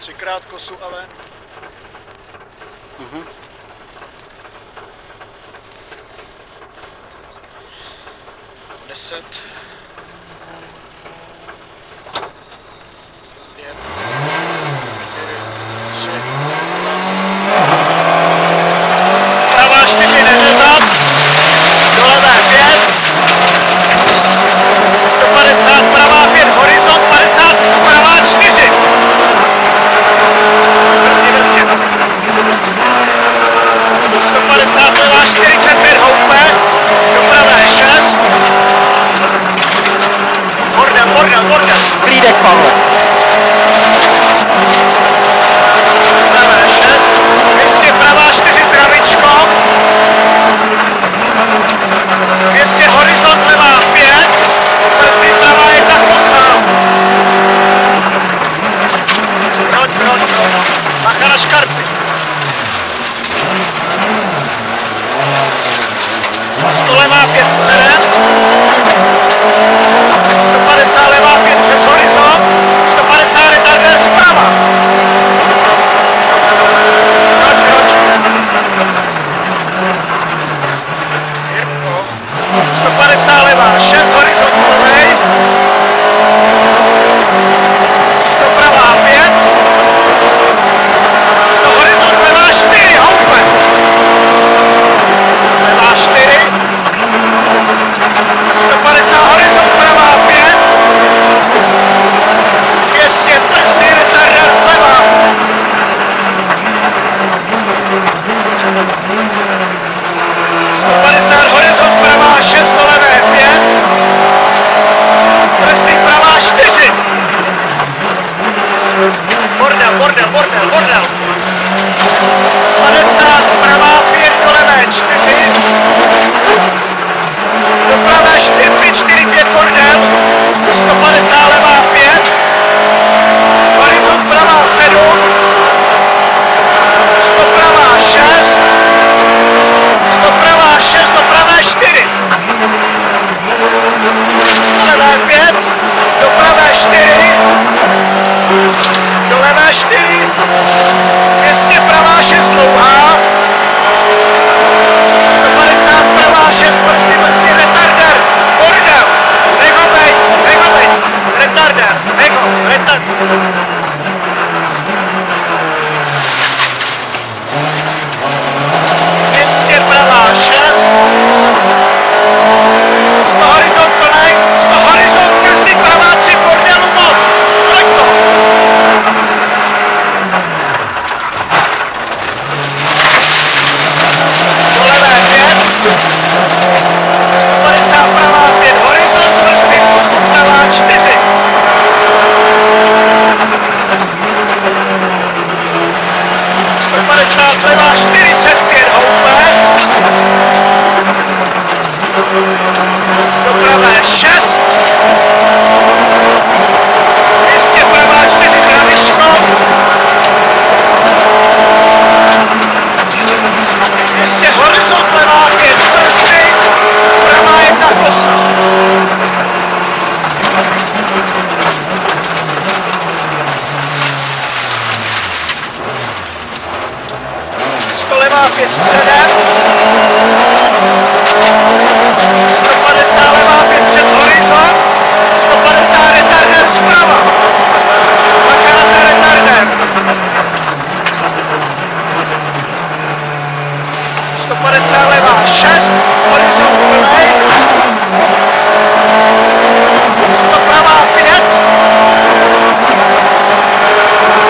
3krát kosu a ven. 10. 5. 4. 3. Pravá 4 neřezat. Do levé 5. 150, pravá 5, horizont 50, pravá 4. Brzdě. 150, levá 45, houpe. Do pravé 6. Bordel. Klídek, Pavle. Pravé 6. 200, pravá 4, travičko. 200, horizont, levá 5. Brzdy, pravá 1, kosa. Proč. Bacha na škarpy. 100, levá 5 středem. 150, levá 5 přes horizont. 150, retardér zprava. Proč. 150, levá 6, horizont prvej. 100, pravá 5. 100, horizont, levá 4, houpe. Levá 4. 150, horizont, pravá 5. 200, brzdy, retardér zleva. 150, horizont, pravá 6, do levé 5. Brzdy, pravá 4. Bordel. 50, pravá 5, do levé 4. Do pravé 4, 5, bordel. 150, levá 5. Horizont, pravá 7. 100, pravá 6. 100, pravá 6, do pravé 4. Levé 5. Do pravé 4. Do levé 4. 200, pravá 6, dlouhá. 150, pravá 6, brzdy, retardér. Bordel. Nech ho bejt. Retardér. Retardér. 200, pravá 6. 100, horizont plnej. 100, horizont, brzdy, pravá 3, bordelu moc. Pojď to. Do levé 5. 150, pravá 5, horizont, brzdy, pravá 4. 150, levá 45, houpe. Do pravé 6. 200, pravá 4, travičko. 200, horizont, levá 5, brzdy, pravá 1, kosa. 100, levá 5 středem. 150, levá 5 přes horizont. 150, retardér zprava. Bacha na ten retardér. 150, levá 6. Horizont plnej. 100, pravá 5.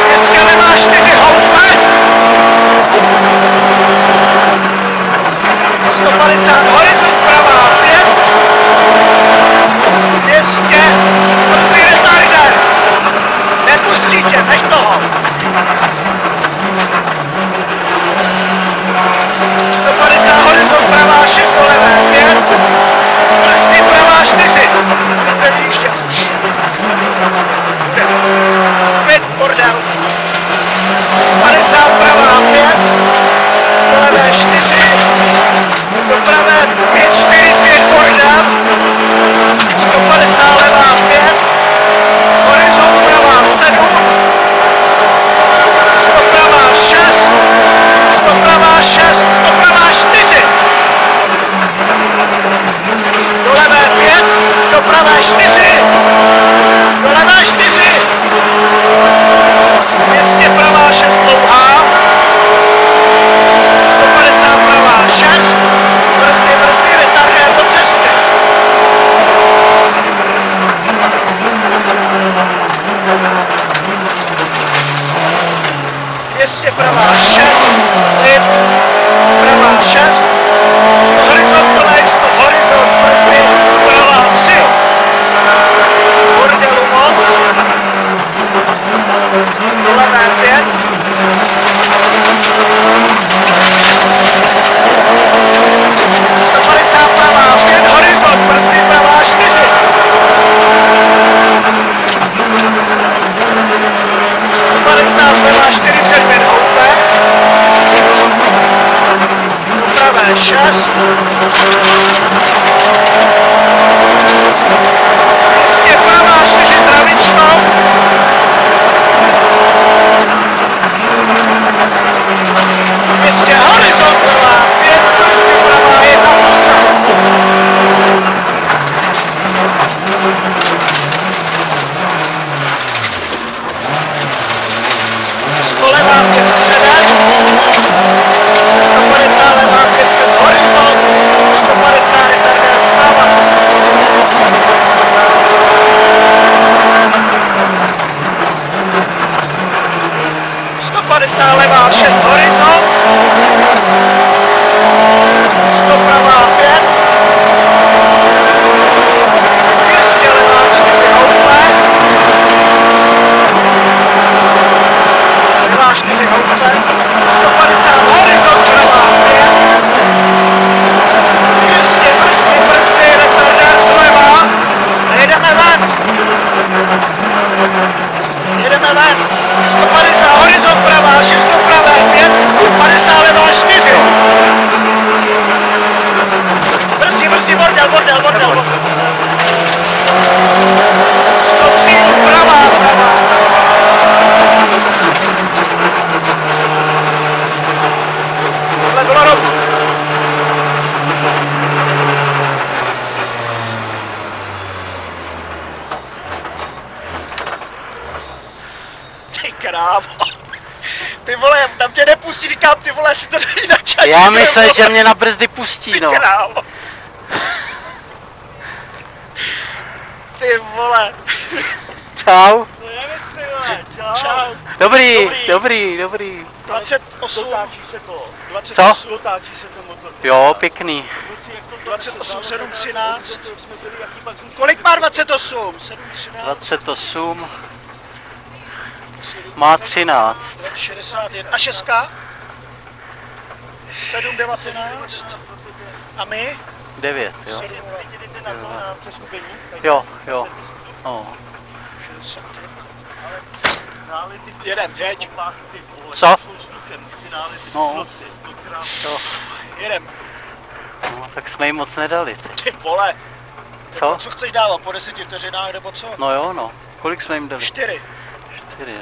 200, levá 4, houpe. 150, horizont, pravá 5. 200, brzdy, retardér. Nepustí tě, nech toho. 150, horizont, pravá 6, do levé 5. Brzdy, pravá 4. Bude výjíždět už. Bude. 5, bordel. 50, pravá 5. Do levé 4. Do pravé 5, 4, 5, bordel. 150, levá 5. Horizont, pravá 7. čas. Jistě pravá 4 travičkou. Jistě horizontová 5, prostě pravá 1 osa. Levá 5 středem, 150 levá 5 přes horizont, 150 retardér zprava. Levá 6 horizont, 100 pravá 5, 200 levá 4 houple, 4 houple, 150 horizont pravá 5, 200 brzdy, retardér zleva, jedeme ven, 150 horizont pravá, 6 do pravé 5, 50 levá 4, brzdi, bordel, 103 pravá, bylo rovno. Ty krávo. Ty vole, tam tě nepustí, říkám, ty vole, si to dají na čas. Já myslím, že mě na brzdy pustí, no. Ty krávo. Ty vole. Čau. Čau. Dobrý. 28. Dotáčí se to. 28. Dotáčí se to motor. Jo, pěkný. 28, 7, 13. Kolik má 28? 7, 13. 28. Má 13. 61. A 6? 7, 19. A my? 9, jo. 7, Jo. No. 61. Nály ty Jedem, jeď. Co? Ty nály ty No. noci, to krásně. Jo. Jedem. No, tak jsme jim moc nedali teď. Ty vole. Co? Co chceš dávat? Po 10 vteřinách nebo co? No jo, no. Kolik jsme jim dali? 4. 4, jo.